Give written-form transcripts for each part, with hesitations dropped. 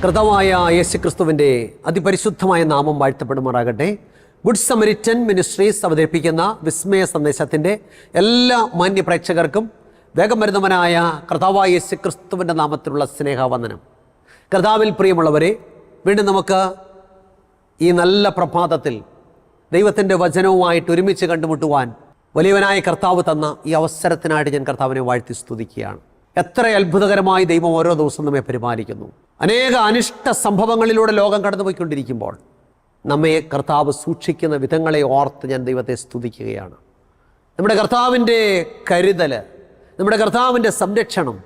കർത്താവായ യേശുക്രിസ്തുവിൻ്റെ അതിപരിശുദ്ധമായ നാമം വാഴ്ത്തപ്പെടുമാറാകട്ടെ. ഗുഡ് സമരിറ്റൻ മിനിസ്ട്രീസ് അവതരിപ്പിക്കുന്ന വിസ്മയ സന്ദേശത്തിൻ്റെ എല്ലാ മാന്യ പ്രേക്ഷകർക്കും വേഗം വരുന്നവനായ കർത്താവായ യേശുക്രിസ്തുവിൻ്റെ നാമത്തിലുള്ള സ്നേഹവന്ദനം. കർത്താവിൽ പ്രിയമുള്ളവരെ, വീണ്ടും നമുക്ക് ഈ നല്ല പ്രഭാതത്തിൽ ദൈവത്തിൻ്റെ വചനവുമായിട്ട് ഒരുമിച്ച് കണ്ടുമുട്ടുവാൻ വലിയവനായ കർത്താവ് തന്ന ഈ അവസരത്തിനായിട്ട് ഞാൻ കർത്താവിനെ വാഴ്ത്തി സ്തുതിക്കുകയാണ്. എത്ര അത്ഭുതകരമായി ദൈവം ഓരോ ദിവസവും നമ്മെ പരിപാലിക്കുന്നു. അനേക അനിഷ്ട സംഭവങ്ങളിലൂടെ ലോകം കടന്നുപോയിക്കൊണ്ടിരിക്കുമ്പോൾ നമ്മെ കർത്താവ് സൂക്ഷിക്കുന്ന വിധങ്ങളെ ഓർത്ത് ഞാൻ ദൈവത്തെ സ്തുതിക്കുകയാണ്. നമ്മുടെ കർത്താവിൻ്റെ കരുതൽ, നമ്മുടെ കർത്താവിൻ്റെ സംരക്ഷണം,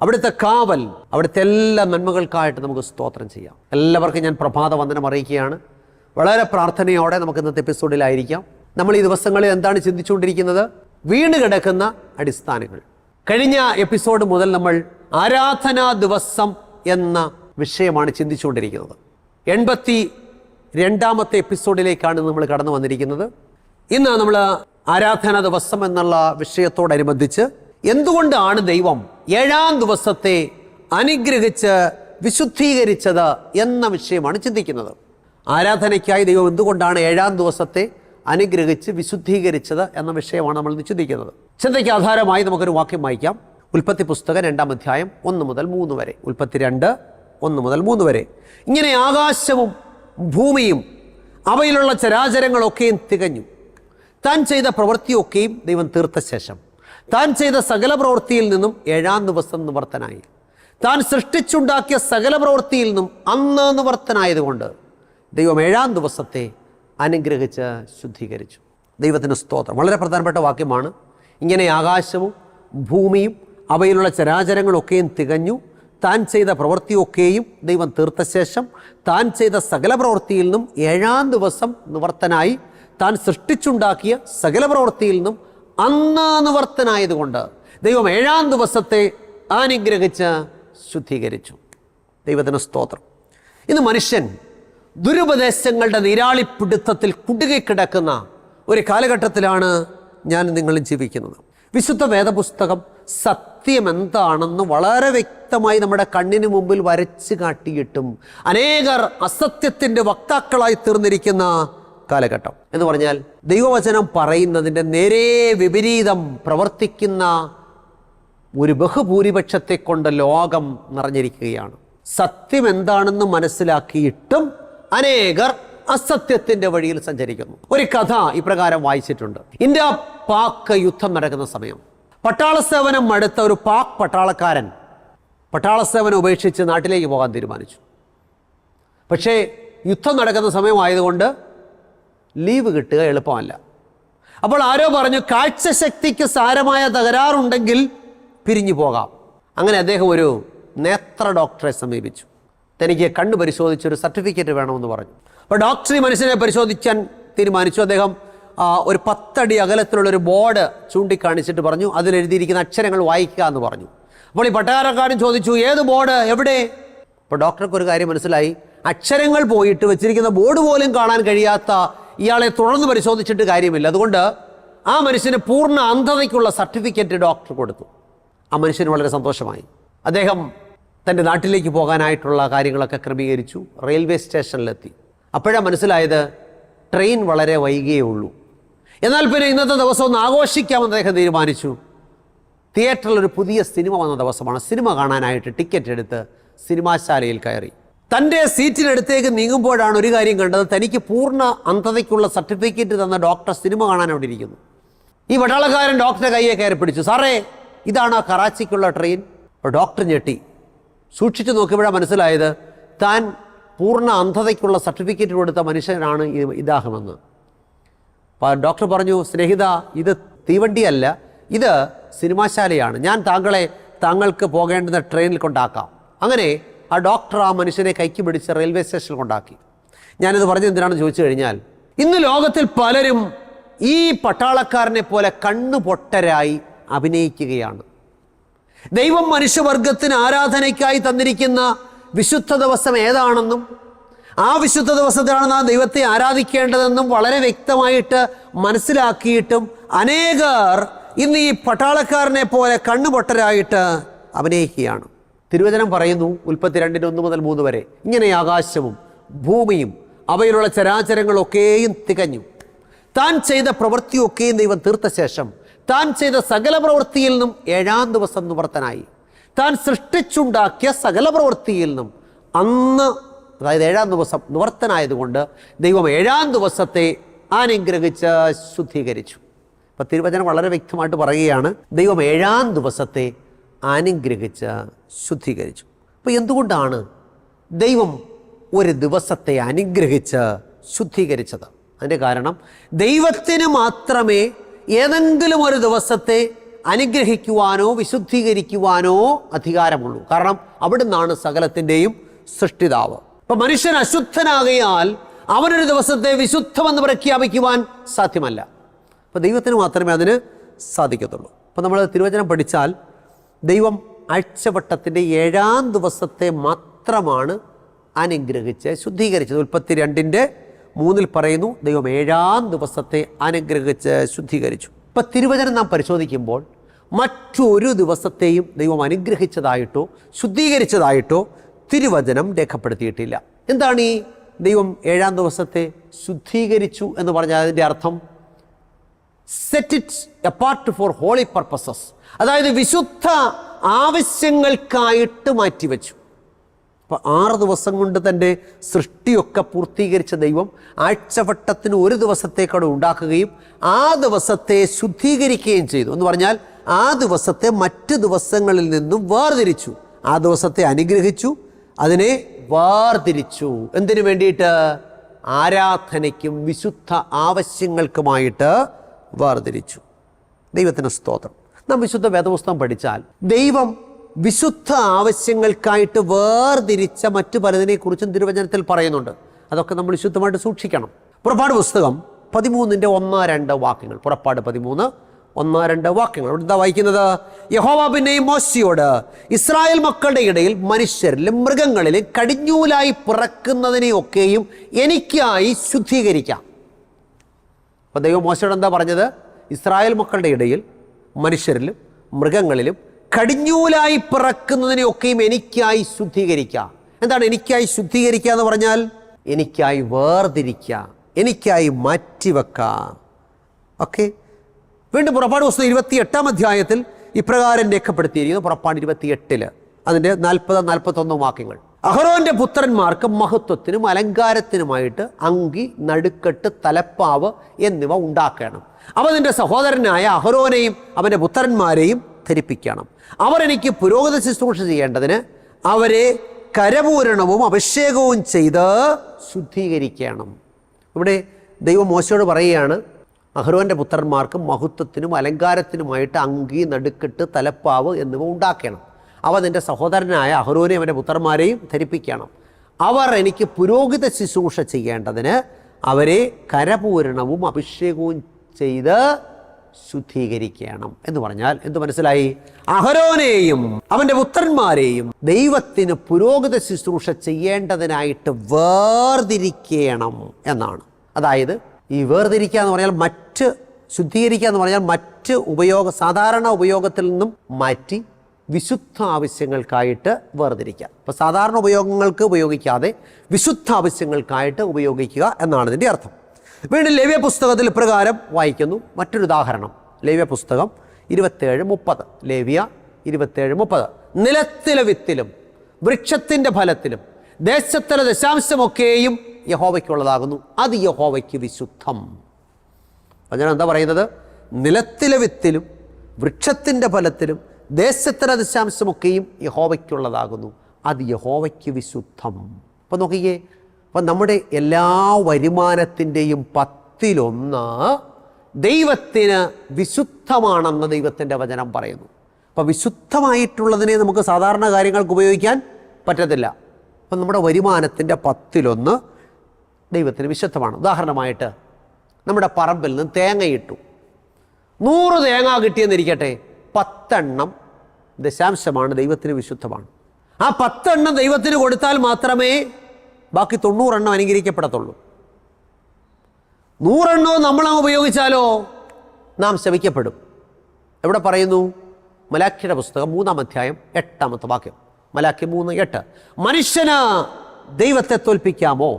അവിടുത്തെ കാവൽ, അവിടുത്തെ എല്ലാ നന്മകൾക്കായിട്ട് നമുക്ക് സ്തോത്രം ചെയ്യാം. എല്ലാവർക്കും ഞാൻ പ്രഭാത വന്ദനം അറിയിക്കുകയാണ്. വളരെ പ്രാർത്ഥനയോടെ നമുക്ക് ഇന്നത്തെ എപ്പിസോഡിലായിരിക്കാം. നമ്മൾ ഈ ദിവസങ്ങളിൽ എന്താണ് ചിന്തിച്ചുകൊണ്ടിരിക്കുന്നത്? വീണ് കിടക്കുന്ന അടിസ്ഥാനങ്ങൾ. കഴിഞ്ഞ എപ്പിസോഡ് മുതൽ നമ്മൾ ആരാധനാ ദിവസം എന്ന വിഷയമാണ് ചിന്തിച്ചുകൊണ്ടിരിക്കുന്നത്. 82ാമത്തെ എപ്പിസോഡിലേക്കാണ് നമ്മൾ കടന്നു വന്നിരിക്കുന്നത്. ഇന്ന് നമ്മൾ ആരാധനാ ദിവസം എന്നുള്ള വിഷയത്തോടനുബന്ധിച്ച് എന്തുകൊണ്ടാണ് ദൈവം 7ാം ദിവസത്തെ അനുഗ്രഹിച്ച് വിശുദ്ധീകരിച്ചത് എന്ന വിഷയമാണ് ചിന്തിക്കുന്നത്. ആരാധനയ്ക്കായി ദൈവം എന്തുകൊണ്ടാണ് 7ാം ദിവസത്തെ അനുഗ്രഹിച്ച് വിശുദ്ധീകരിച്ചത് എന്ന വിഷയമാണ് നമ്മൾ ചിന്തിക്കുന്നത്. ചിന്തയ്ക്ക് ആധാരമായി നമുക്കൊരു വാക്യം വായിക്കാം. ഉൽപ്പത്തി പുസ്തകം 2-ാം അധ്യായം 1 മുതൽ 3 വരെ. ഉൽപ്പത്തി 2, 1 മുതൽ 3 വരെ. ഇങ്ങനെ ആകാശവും ഭൂമിയും അവയിലുള്ള ചരാചരങ്ങളൊക്കെയും തികഞ്ഞു. താൻ ചെയ്ത പ്രവൃത്തിയൊക്കെയും ദൈവം തീർത്ത ശേഷം താൻ ചെയ്ത സകല പ്രവൃത്തിയിൽ നിന്നും 7ാം ദിവസം നിവർത്തനായി. താൻ സൃഷ്ടിച്ചുണ്ടാക്കിയ സകല പ്രവൃത്തിയിൽ നിന്നും അന്ന് നിവർത്തനായതുകൊണ്ട് ദൈവം 7ാം ദിവസത്തെ അനുഗ്രഹിച്ച് ശുദ്ധീകരിച്ചു. ദൈവത്തിന് സ്തോത്രം. വളരെ പ്രധാനപ്പെട്ട വാക്യമാണ്. ഇങ്ങനെ ആകാശവും ഭൂമിയും അവയിലുള്ള ചരാചരങ്ങളൊക്കെയും തികഞ്ഞു. താൻ ചെയ്ത പ്രവൃത്തിയൊക്കെയും ദൈവം തീർത്ത ശേഷം താൻ ചെയ്ത സകല പ്രവൃത്തിയിൽ നിന്നും 7ാം ദിവസം നിവർത്തനായി. താൻ സൃഷ്ടിച്ചുണ്ടാക്കിയ സകല പ്രവൃത്തിയിൽ നിന്നും അന്ന് നിവർത്തനായതുകൊണ്ട് ദൈവം 7ാം ദിവസത്തെ അനുഗ്രഹിച്ച് ശുദ്ധീകരിച്ചു. ദൈവത്തിന് സ്തോത്രം. ഇന്ന് മനുഷ്യൻ ദുരുപദേശങ്ങളുടെ നീരാളിപ്പിടുത്തത്തിൽ കുടുങ്ങിക്കിടക്കുന്ന ഒരു കാലഘട്ടത്തിലാണ് ഞാൻ നിങ്ങളും ജീവിക്കുന്നത്. വിശുദ്ധ വേദപുസ്തകം സത്യം എന്താണെന്ന് വളരെ വ്യക്തമായി നമ്മുടെ കണ്ണിന് മുമ്പിൽ വരച്ച് കാട്ടിയിട്ടും അനേകർ അസത്യത്തിൻ്റെ വക്താക്കളായി തീർന്നിരിക്കുന്ന കാലഘട്ടം എന്ന് പറഞ്ഞാൽ, ദൈവവചനം പറയുന്നതിൻ്റെ നേരെ വിപരീതം പ്രവർത്തിക്കുന്ന ഒരു ബഹുഭൂരിപക്ഷത്തെ കൊണ്ട് ലോകം നിറഞ്ഞിരിക്കുകയാണ്. സത്യം എന്താണെന്ന് മനസ്സിലാക്കിയിട്ടും അനേകർ അസത്യത്തിൻ്റെ വഴിയിൽ സഞ്ചരിക്കുന്നു. ഒരു കഥ ഇപ്രകാരം വായിച്ചിട്ടുണ്ട്. ഇന്ത്യ പാക് യുദ്ധം നടക്കുന്ന സമയം പട്ടാള സേവനം മടുത്ത ഒരു പാക് പട്ടാളക്കാരൻ പട്ടാള സേവനം ഉപേക്ഷിച്ച് നാട്ടിലേക്ക് പോകാൻ തീരുമാനിച്ചു. പക്ഷേ യുദ്ധം നടക്കുന്ന സമയമായതുകൊണ്ട് ലീവ് കിട്ടുക എളുപ്പമല്ല. അപ്പോൾ ആരോ പറഞ്ഞു, കാഴ്ചശക്തിക്ക് സാരമായ തകരാറുണ്ടെങ്കിൽ പിരിഞ്ഞു പോകാം. അങ്ങനെ അദ്ദേഹം ഒരു നേത്ര ഡോക്ടറെ സമീപിച്ചു. തനിക്ക് കണ്ണ് പരിശോധിച്ചൊരു സർട്ടിഫിക്കറ്റ് വേണമെന്ന് പറഞ്ഞു. അപ്പോൾ ഡോക്ടർ ഈ മനുഷ്യനെ പരിശോധിക്കാൻ തീരുമാനിച്ചു. അദ്ദേഹം ഒരു 10 അടി അകലത്തിലുള്ളൊരു ബോർഡ് ചൂണ്ടിക്കാണിച്ചിട്ട് പറഞ്ഞു, അതിലെഴുതിയിരിക്കുന്ന അക്ഷരങ്ങൾ വായിക്കുക എന്ന് പറഞ്ഞു. അപ്പോൾ ഈ പട്ടാളക്കാരൻ ചോദിച്ചു, ഏത് ബോർഡ്, എവിടെ? അപ്പോൾ ഡോക്ടർക്ക് ഒരു കാര്യം മനസ്സിലായി. അക്ഷരങ്ങൾ പോയിട്ട് വെച്ചിരിക്കുന്ന ബോർഡ് പോലും കാണാൻ കഴിയാത്ത ഇയാളെ തുടർന്ന് പരിശോധിച്ചിട്ട് കാര്യമില്ല. അതുകൊണ്ട് ആ മനുഷ്യന് പൂർണ്ണ അന്ധതയ്ക്കുള്ള സർട്ടിഫിക്കറ്റ് ഡോക്ടർ കൊടുത്തു. ആ മനുഷ്യന് വളരെ സന്തോഷമായി. അദ്ദേഹം തൻ്റെ നാട്ടിലേക്ക് പോകാനായിട്ടുള്ള കാര്യങ്ങളൊക്കെ ക്രമീകരിച്ചു. റെയിൽവേ സ്റ്റേഷനിലെത്തി. അപ്പോഴാണ് മനസ്സിലായത്, ട്രെയിൻ വളരെ വൈകിയേ ഉള്ളൂ. എന്നാൽ പിന്നെ ഇന്നത്തെ ദിവസം ഒന്ന് ആഘോഷിക്കാമെന്ന് അദ്ദേഹം തീരുമാനിച്ചു. തിയേറ്ററിൽ ഒരു പുതിയ സിനിമ വന്ന ദിവസമാണ്. സിനിമ കാണാനായിട്ട് ടിക്കറ്റ് എടുത്ത് സിനിമാശാലയിൽ കയറി. തൻ്റെ സീറ്റിനടുത്തേക്ക് നീങ്ങുമ്പോഴാണ് ഒരു കാര്യം കണ്ടത്. തനിക്ക് പൂർണ്ണ അന്ധതയ്ക്കുള്ള സർട്ടിഫിക്കറ്റ് തന്ന ഡോക്ടർ സിനിമ കാണാൻ അവിടെ ഇരിക്കുന്നു. ഈ പട്ടാളക്കാരൻ ഡോക്ടറെ കയ്യെ കയറി പിടിച്ചു. സാറേ, ഇതാണ് കറാച്ചിക്കുള്ള ട്രെയിൻ. അപ്പോൾ ഡോക്ടർ ഞെട്ടി. സൂക്ഷിച്ചു നോക്കിയപ്പോഴാണ് മനസ്സിലായത്, താൻ പൂർണ്ണ അന്ധതയ്ക്കുള്ള സർട്ടിഫിക്കറ്റ് കൊടുത്ത മനുഷ്യനാണ് ഇദ്ദേഹമെന്ന്. അപ്പോൾ ഡോക്ടർ പറഞ്ഞു, സ്നേഹിത, ഇത് തീവണ്ടിയല്ല, ഇത് സിനിമാശാലയാണ്. ഞാൻ താങ്കൾക്ക് പോകേണ്ടുന്ന ട്രെയിനിൽ കൊണ്ടാക്കാം. അങ്ങനെ ആ ഡോക്ടർ ആ മനുഷ്യനെ കൈക്ക് പിടിച്ച് റെയിൽവേ സ്റ്റേഷനിൽ കൊണ്ടാക്കി. ഞാനിത് പറഞ്ഞത് എന്തിനാണെന്ന് ചോദിച്ചു കഴിഞ്ഞാൽ, ഇന്ന് ലോകത്തിൽ പലരും ഈ പട്ടാളക്കാരനെ പോലെ കണ്ണുപൊട്ടരായി അഭിനയിക്കുകയാണ്. ദൈവം മനുഷ്യവർഗത്തിന് ആരാധനയ്ക്കായി തന്നിരിക്കുന്ന വിശുദ്ധ ദിവസം ഏതാണെന്നും ആ വിശുദ്ധ ദിവസത്തിലാണ് നാം ദൈവത്തെ ആരാധിക്കേണ്ടതെന്നും വളരെ വ്യക്തമായിട്ട് മനസ്സിലാക്കിയിട്ടും അനേകർ ഇന്ന് ഈ പട്ടാളക്കാരനെ പോലെ കണ്ണുപൊട്ടരായിട്ട് അഭിനയിക്കുകയാണ്. തിരുവചനം പറയുന്നു ഉൽപ്പത്തി 2:1-3 വരെ, ഇങ്ങനെ ആകാശവും ഭൂമിയും അവയിലുള്ള ചരാചരങ്ങളൊക്കെയും തികഞ്ഞു. താൻ ചെയ്ത പ്രവൃത്തിയൊക്കെയും ദൈവം തീർത്ത ശേഷം താൻ ചെയ്ത സകല പ്രവൃത്തിയിൽ നിന്നും 7-ാം ദിവസം നിവർത്തനായി. താൻ സൃഷ്ടിച്ചുണ്ടാക്കിയ സകല പ്രവൃത്തിയിൽ നിന്നും അന്ന്, അതായത് 7-ാം ദിവസം നിവർത്തനായതുകൊണ്ട് ദൈവം 7-ാം ദിവസത്തെ അനുഗ്രഹിച്ച് ശുദ്ധീകരിച്ചു. അപ്പം തിരുവചനം വളരെ വ്യക്തമായിട്ട് പറയുകയാണ്, ദൈവം 7-ാം ദിവസത്തെ അനുഗ്രഹിച്ച് ശുദ്ധീകരിച്ചു. അപ്പോൾ എന്തുകൊണ്ടാണ് ദൈവം ഒരു ദിവസത്തെ അനുഗ്രഹിച്ച് ശുദ്ധീകരിച്ചത്? അതിൻ്റെ കാരണം, ദൈവത്തിന് മാത്രമേ ഏതെങ്കിലും ഒരു ദിവസത്തെ അനുഗ്രഹിക്കുവാനോ വിശുദ്ധീകരിക്കുവാനോ അധികാരമുള്ളൂ. കാരണം അവിടുന്നാണ് സകലത്തിൻ്റെയും സൃഷ്ടിതാവ്. അപ്പം മനുഷ്യൻ അശുദ്ധനാകയാൽ അവനൊരു ദിവസത്തെ വിശുദ്ധമെന്ന് പ്രഖ്യാപിക്കുവാൻ സാധ്യമല്ല. അപ്പോൾ ദൈവത്തിന് മാത്രമേ അതിന് സാധിക്കത്തുള്ളൂ. അപ്പോൾ നമ്മൾ തിരുവചനം പഠിച്ചാൽ ദൈവം ആഴ്ചവട്ടത്തിൻ്റെ 7-ാം ദിവസത്തെ മാത്രമാണ് അനുഗ്രഹിച്ച് ശുദ്ധീകരിച്ചത്. ഉൽപ്പത്തി 2:3 പറയുന്നു, ദൈവം 7-ാം ദിവസത്തെ അനുഗ്രഹിച്ച് ശുദ്ധീകരിച്ചു. ഇപ്പം തിരുവചനം നാം പരിശോധിക്കുമ്പോൾ മറ്റൊരു ദിവസത്തെയും ദൈവം അനുഗ്രഹിച്ചതായിട്ടോ ശുദ്ധീകരിച്ചതായിട്ടോ തിരുവചനം രേഖപ്പെടുത്തിയിട്ടില്ല. എന്താണ് ഈ ദൈവം 7-ാം ദിവസത്തെ ശുദ്ധീകരിച്ചു എന്ന് പറഞ്ഞാൽ അതിൻ്റെ അർത്ഥം? Set it apart for holy purposes, അതായത് വിശുദ്ധ ആവശ്യങ്ങൾക്കായിട്ട് മാറ്റിവെച്ചു. അപ്പോൾ 6 ദിവസം കൊണ്ട് തൻ്റെ സൃഷ്ടിയൊക്കെ പൂർത്തീകരിച്ച ദൈവം ആഴ്ചവട്ടത്തിന് ഒരു ദിവസത്തേക്കവിടെ ഉണ്ടാക്കുകയും ആ ദിവസത്തെ ശുദ്ധീകരിക്കുകയും ചെയ്തു. എന്ന് പറഞ്ഞാൽ ആ ദിവസത്തെ മറ്റ് ദിവസങ്ങളിൽ നിന്നും വേർതിരിച്ചു. ആ ദിവസത്തെ അനുഗ്രഹിച്ചു, അതിനെ വേർതിരിച്ചു. എന്തിനു വേണ്ടിയിട്ട്? ആരാധനയ്ക്കും വിശുദ്ധ ആവശ്യങ്ങൾക്കുമായിട്ട് വേർതിരിച്ചു. ദൈവത്തിന് സ്തോത്രം. നാം വിശുദ്ധ വേദപുസ്തകം പഠിച്ചാൽ ദൈവം വിശുദ്ധ ആവശ്യങ്ങൾക്കായിട്ട് വേർതിരിച്ച മറ്റു പലതിനെക്കുറിച്ചും തിരുവചനത്തിൽ പറയുന്നുണ്ട്. അതൊക്കെ നമ്മൾ വിശുദ്ധമായിട്ട് സൂക്ഷിക്കണം. പുറപ്പാട് പുസ്തകം 13:1-2 വാക്യങ്ങൾ. പുറപ്പാട് 13:1-2 വാക്യങ്ങൾ. അവിടെ എന്താ വായിക്കുന്നത്? യഹോവ പിന്നെയും മോശയോട്, ഇസ്രായേൽ മക്കളുടെ ഇടയിൽ മനുഷ്യരിലും മൃഗങ്ങളിലും കടിഞ്ഞൂലായി പിറക്കുന്നതിനെയൊക്കെയും എനിക്കായി ശുദ്ധീകരിക്കാം. അപ്പോൾ ദൈവം മോശയോട് എന്താ പറഞ്ഞത്? ഇസ്രായേൽ മക്കളുടെ ഇടയിൽ മനുഷ്യരിലും മൃഗങ്ങളിലും കടിഞ്ഞൂലായി പിറക്കുന്നതിനെയൊക്കെയും എനിക്കായി ശുദ്ധീകരിക്കാം. എന്താണ് എനിക്കായി ശുദ്ധീകരിക്കുക എന്ന് പറഞ്ഞാൽ? എനിക്കായി വേർതിരിക്കുക, എനിക്കായി മാറ്റിവെക്കാം. ഓക്കെ. വീണ്ടും പുറപ്പാട് പുസ്തകം 28-ാം അധ്യായത്തിൽ ഇപ്രകാരം രേഖപ്പെടുത്തിയിരിക്കുന്നു. പുറപ്പാട് 28 അതിൻ്റെ 40-41 വാക്യങ്ങൾ. അഹരോന്റെ പുത്രന്മാർക്ക് മഹത്വത്തിനും അലങ്കാരത്തിനുമായിട്ട് അങ്കി, നടുക്കെട്ട്, തലപ്പാവ് എന്നിവ ഉണ്ടാക്കണം. അവ നിന്റെ സഹോദരനായ അഹരോനെയും അവൻ്റെ പുത്രന്മാരെയും ധരിപ്പിക്കണം. അവർ എനിക്ക് പുരോഹിത ശുശ്രൂഷ ചെയ്യേണ്ടതിന് അവരെ കരപൂരണവും അഭിഷേകവും ചെയ്ത് ശുദ്ധീകരിക്കണം. ഇവിടെ ദൈവം മോശയോട് പറയുകയാണ്, അഹരോന്റെ പുത്രന്മാർക്ക് മഹത്വത്തിനും അലങ്കാരത്തിനുമായിട്ട് അങ്കി, നടുക്കെട്ട്, തലപ്പാവ് എന്നിവ ഉണ്ടാക്കണം. അവ നിന്റെ സഹോദരനായ അഹരോനെയും അവൻ്റെ പുത്രന്മാരെയും ധരിപ്പിക്കണം. അവർ എനിക്ക് പുരോഹിത ശുശ്രൂഷ ചെയ്യേണ്ടതിന് അവരെ കരപൂരണവും അഭിഷേകവും ചെയ്ത് ശുദ്ധീകരിക്കണം. എന്ന് പറഞ്ഞാൽ എന്ത് മനസ്സിലായി? അഹരോനെയും അവൻ്റെ പുത്രന്മാരെയും ദൈവത്തിന് പുരോഹിത ശുശ്രൂഷ ചെയ്യേണ്ടതിനായിട്ട് വേർതിരിക്കണം എന്നാണ്. അതായത് ഈ വേർതിരിക്കുക എന്ന് പറഞ്ഞാൽ ശുദ്ധീകരിക്കുക എന്ന് പറഞ്ഞാൽ സാധാരണ ഉപയോഗത്തിൽ നിന്നും മാറ്റി വിശുദ്ധ ആവശ്യങ്ങൾക്കായിട്ട് വേർതിരിക്കുക. അപ്പോൾ സാധാരണ ഉപയോഗങ്ങൾക്ക് ഉപയോഗിക്കാതെ വിശുദ്ധ ആവശ്യങ്ങൾക്കായിട്ട് ഉപയോഗിക്കുക എന്നാണ് ഇതിൻ്റെ അർത്ഥം. വീണ്ടും ലേവ്യ പുസ്തകത്തിൽ ഇപ്രകാരം വായിക്കുന്നു. മറ്റൊരു ഉദാഹരണം, ലേവ്യ പുസ്തകം 27:30. ലേവ്യ 27:30. നിലത്തിലെ വിത്തിലും വൃക്ഷത്തിൻ്റെ ഫലത്തിലും ദേശത്തിലെ ദശാംശമൊക്കെയും യഹോവയ്ക്കുള്ളതാകുന്നു, അത് യഹോവയ്ക്ക് വിശുദ്ധം. അപ്പം ഞാൻ എന്താ പറയുന്നത്? നിലത്തിലെ വിത്തിലും വൃക്ഷത്തിൻ്റെ ഫലത്തിലും ദേശത്തിലെ ദശാംശമൊക്കെയും യഹോവയ്ക്കുള്ളതാകുന്നു, അത് യഹോവയ്ക്ക് വിശുദ്ധം. അപ്പം നോക്കിക്കേ, അപ്പം നമ്മുടെ എല്ലാ വരുമാനത്തിൻ്റെയും 10-1 ദൈവത്തിന് വിശുദ്ധമാണെന്ന് ദൈവത്തിൻ്റെ വചനം പറയുന്നു. അപ്പം വിശുദ്ധമായിട്ടുള്ളതിനെ നമുക്ക് സാധാരണ കാര്യങ്ങൾക്ക് ഉപയോഗിക്കാൻ പറ്റത്തില്ല. അപ്പം നമ്മുടെ വരുമാനത്തിൻ്റെ 10-1 ദൈവത്തിന് വിശുദ്ധമാണ്. ഉദാഹരണമായിട്ട് നമ്മുടെ പറമ്പിൽ നിന്ന് തേങ്ങയിട്ടു, 100 തേങ്ങ കിട്ടിയെന്നിരിക്കട്ടെ, 10 എണ്ണം ദശാംശമാണ് ദൈവത്തിന് വിശുദ്ധമാണ്. ആ 10 എണ്ണം ദൈവത്തിന് കൊടുത്താൽ മാത്രമേ ബാക്കി 90 എണ്ണം അനുഗ്രഹിക്കപ്പെടത്തുള്ളൂ. 100 എണ്ണവും നമ്മളങ്ങ് ഉപയോഗിച്ചാലോ നാം ശപിക്കപ്പെടും. എവിടെ പറയുന്നു? മലാഖിയുടെ പുസ്തകം 3-ാം അധ്യായം 8-ാമത്തെ വാക്യം. മലാക്കി 3:8. മനുഷ്യന് ദൈവത്തെ തോൽപ്പിക്കാമോ?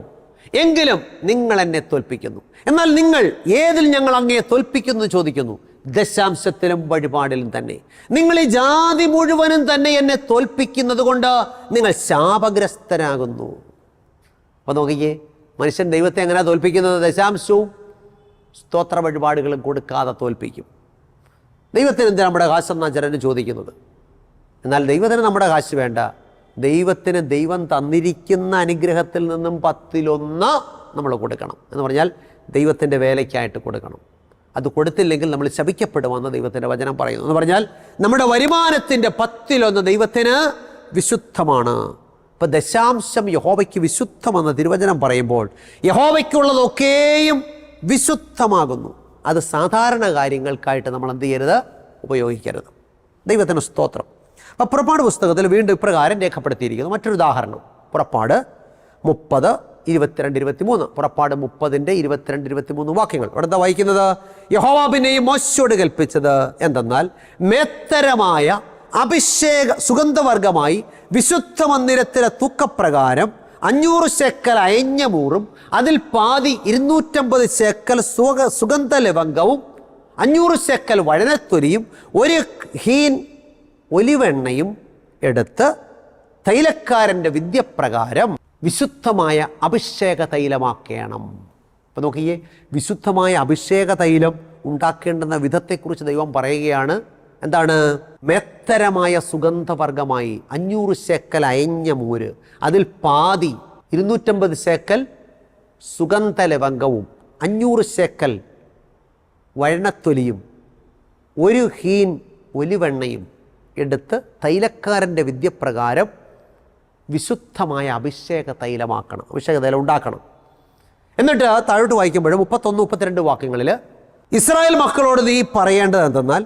എങ്കിലും നിങ്ങൾ എന്നെ തോൽപ്പിക്കുന്നു. എന്നാൽ നിങ്ങൾ ഏതിൽ ഞങ്ങൾ അങ്ങയെ തോൽപ്പിക്കുന്നു ചോദിക്കുന്നു. ദശാംശത്തിലും വഴിപാടിലും തന്നെ. നിങ്ങൾ ഈ ജാതി മുഴുവനും തന്നെ എന്നെ തോൽപ്പിക്കുന്നത് കൊണ്ട് നിങ്ങൾ ശാപഗ്രസ്തരാകുന്നു. അപ്പൊ നോക്കിയേ, മനുഷ്യൻ ദൈവത്തെ എങ്ങനെയാ തോൽപ്പിക്കുന്നത്? ദശാംശവും സ്തോത്ര വഴിപാടുകളും കൊടുക്കാതെ തോൽപ്പിക്കും. ദൈവത്തിന് എന്തിനാ നമ്മുടെ കാശെന്നാണ് ചിലര് ചോദിക്കുന്നത്. എന്നാൽ ദൈവത്തിന് നമ്മുടെ കാശ് വേണ്ട. ദൈവത്തിന് ദൈവം തന്നിരിക്കുന്ന അനുഗ്രഹത്തിൽ നിന്നും 10-1 നമ്മൾ കൊടുക്കണം. എന്ന് പറഞ്ഞാൽ ദൈവത്തിൻ്റെ വേലയ്ക്കായിട്ട് കൊടുക്കണം. അത് കൊടുത്തില്ലെങ്കിൽ നമ്മൾ ശപിക്കപ്പെടുമെന്ന് ദൈവത്തിൻ്റെ വചനം പറയുന്നു. എന്ന് പറഞ്ഞാൽ നമ്മുടെ വരുമാനത്തിൻ്റെ 10-1 ദൈവത്തിന് വിശുദ്ധമാണ്. ഇപ്പം ദശാംശം യഹോവയ്ക്ക് വിശുദ്ധമെന്ന് തിരുവചനം പറയുമ്പോൾ യഹോവയ്ക്കുള്ളതൊക്കെയും വിശുദ്ധമാകുന്നു. അത് സാധാരണ കാര്യങ്ങൾക്കായിട്ട് നമ്മൾ എന്ത് ചെയ്യരുത്? ഉപയോഗിക്കരുത്. ദൈവത്തിന് സ്തോത്രം. അപ്പം പുറപ്പാട് പുസ്തകത്തിൽ വീണ്ടും ഇപ്രകാരം രേഖപ്പെടുത്തിയിരിക്കുന്നു. മറ്റൊരു ഉദാഹരണം പുറപ്പാട് 30, 22, 23. പുറപ്പാട് 30-ന്റെ 22, 23 വാക്യങ്ങൾ. അവിടെ എന്താ വായിക്കുന്നത്? യഹോവ പിന്നെയും മോശയോട് കൽപ്പിച്ചത് എന്തെന്നാൽ, മേത്തരമായ അഭിഷേക സുഗന്ധവർഗമായി വിശുദ്ധ മന്ദിരത്തിലെ തൂക്കപ്രകാരം 500 ശേക്കൽ അയഞ്ഞ മൂറും അതിൽ പാതി 250 ശേക്കൽ സുഗന്ധ ലവംഗവും 500 ശേക്കൽ വഴനത്തൊലിയും 1 ഹീൻ ഒലിവെണ്ണയും എടുത്ത് തൈലക്കാരൻ്റെ വിദ്യപ്രകാരം വിശുദ്ധമായ അഭിഷേക തൈലമാക്കണം. അപ്പം നോക്കിയേ, വിശുദ്ധമായ അഭിഷേക തൈലം ഉണ്ടാക്കേണ്ടുന്ന വിധത്തെക്കുറിച്ച് ദൈവം പറയുകയാണ്. എന്താണ്? മേത്തരമായ സുഗന്ധവർഗമായി 500 ശേക്കൽ അയഞ്ഞ മൂര്, അതിൽ പാതി 250 ശേക്കൽ സുഗന്ധ ലവംഗവും 500 ശേക്കൽ വഴനത്തൊലിയും 1 ഹീൻ ഒലിവെണ്ണയും എടുത്ത് തൈലക്കാരൻ്റെ വിദ്യപ്രകാരം വിശുദ്ധമായ അഭിഷേക തൈലമാക്കണം, അഭിഷേക തൈലം ഉണ്ടാക്കണം. എന്നിട്ട് താഴോട്ട് വായിക്കുമ്പോൾ 31, 32 വാക്യങ്ങളിൽ ഇസ്രായേൽ മക്കളോട് നീ പറയേണ്ടത് എന്തെന്നാൽ,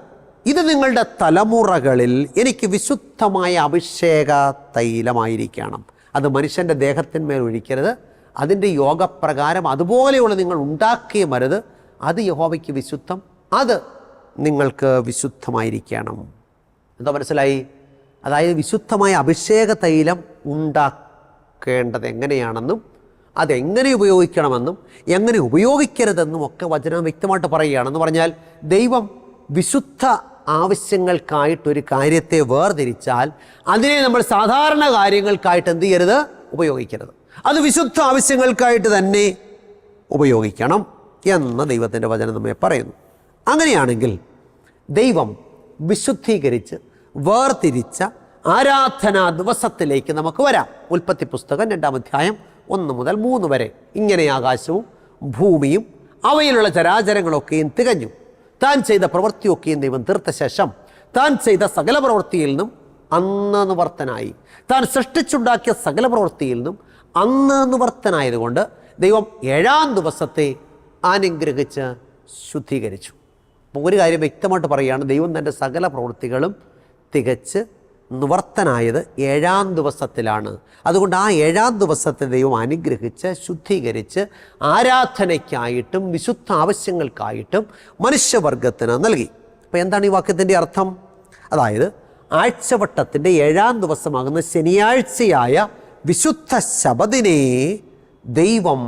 ഇത് നിങ്ങളുടെ തലമുറകളിൽ എനിക്ക് വിശുദ്ധമായ അഭിഷേക തൈലമായിരിക്കണം. അത് മനുഷ്യൻ്റെ ദേഹത്തിന്മേൽ ഒഴിക്കരുത്. അതിൻ്റെ യോഗപ്രകാരം അതുപോലെയുള്ള നിങ്ങൾ ഉണ്ടാക്കിയ മരുത്. അത് യഹോവയ്ക്ക് വിശുദ്ധം, അത് നിങ്ങൾക്ക് വിശുദ്ധമായിരിക്കണം. എന്താ മനസ്സിലായി? അതായത് വിശുദ്ധമായ അഭിഷേക തൈലം ഉണ്ടാക്കേണ്ടത് എങ്ങനെയാണെന്നും അതെങ്ങനെ ഉപയോഗിക്കണമെന്നും എങ്ങനെ ഉപയോഗിക്കരുതെന്നും ഒക്കെ വചനം വ്യക്തമായിട്ട് പറയുകയാണെന്ന് പറഞ്ഞാൽ, ദൈവം വിശുദ്ധ ആവശ്യങ്ങൾക്കായിട്ടൊരു കാര്യത്തെ വേർതിരിച്ചാൽ അതിനെ നമ്മൾ സാധാരണ കാര്യങ്ങൾക്കായിട്ട് എന്ത് ചെയ്യരുത്? ഉപയോഗിക്കരുത്. അത് വിശുദ്ധ ആവശ്യങ്ങൾക്കായിട്ട് തന്നെ ഉപയോഗിക്കണം എന്ന് ദൈവത്തിൻ്റെ വചനം നമ്മെ പറയുന്നു. അങ്ങനെയാണെങ്കിൽ ദൈവം വിശുദ്ധീകരിച്ച് വേർതിരിച്ച ആരാധനാ ദിവസത്തിലേക്ക് നമുക്ക് വരാം. ഉൽപ്പത്തി പുസ്തകം 2-ാം അധ്യായം 1 മുതൽ 3 വരെ. ഇങ്ങനെ ആകാശവും ഭൂമിയും അവയിലുള്ള ചരാചരങ്ങളൊക്കെയും തികഞ്ഞു. താൻ ചെയ്ത പ്രവൃത്തിയൊക്കെയും ദൈവം തീർത്ത ശേഷം താൻ ചെയ്ത സകല പ്രവൃത്തിയിൽ നിന്നും അന്ന് നിവർത്തനായി. താൻ സൃഷ്ടിച്ചുണ്ടാക്കിയ സകല പ്രവൃത്തിയിൽ നിന്നും അന്ന് നിവർത്തനായതുകൊണ്ട് ദൈവം 7-ാം ദിവസത്തെ അനുഗ്രഹിച്ച് ശുദ്ധീകരിച്ചു. അപ്പോൾ ഒരു കാര്യം വ്യക്തമായിട്ട് പറയുകയാണ്, ദൈവം തൻ്റെ സകല പ്രവൃത്തികളും തികച്ച് നിവർത്തനായത് 7-ാം ദിവസത്തിലാണ്. അതുകൊണ്ട് ആ 7-ാം ദിവസത്തെ ദൈവം അനുഗ്രഹിച്ച് ശുദ്ധീകരിച്ച് ആരാധനയ്ക്കായിട്ടും വിശുദ്ധ ആവശ്യങ്ങൾക്കായിട്ടും മനുഷ്യവർഗത്തിന് നൽകി. അപ്പോൾ എന്താണ് ഈ വാക്യത്തിൻ്റെ അർത്ഥം? അതായത് ആഴ്ചവട്ടത്തിൻ്റെ 7-ാം ദിവസമാകുന്ന ശനിയാഴ്ചയായ വിശുദ്ധ ശബദിനെ ദൈവം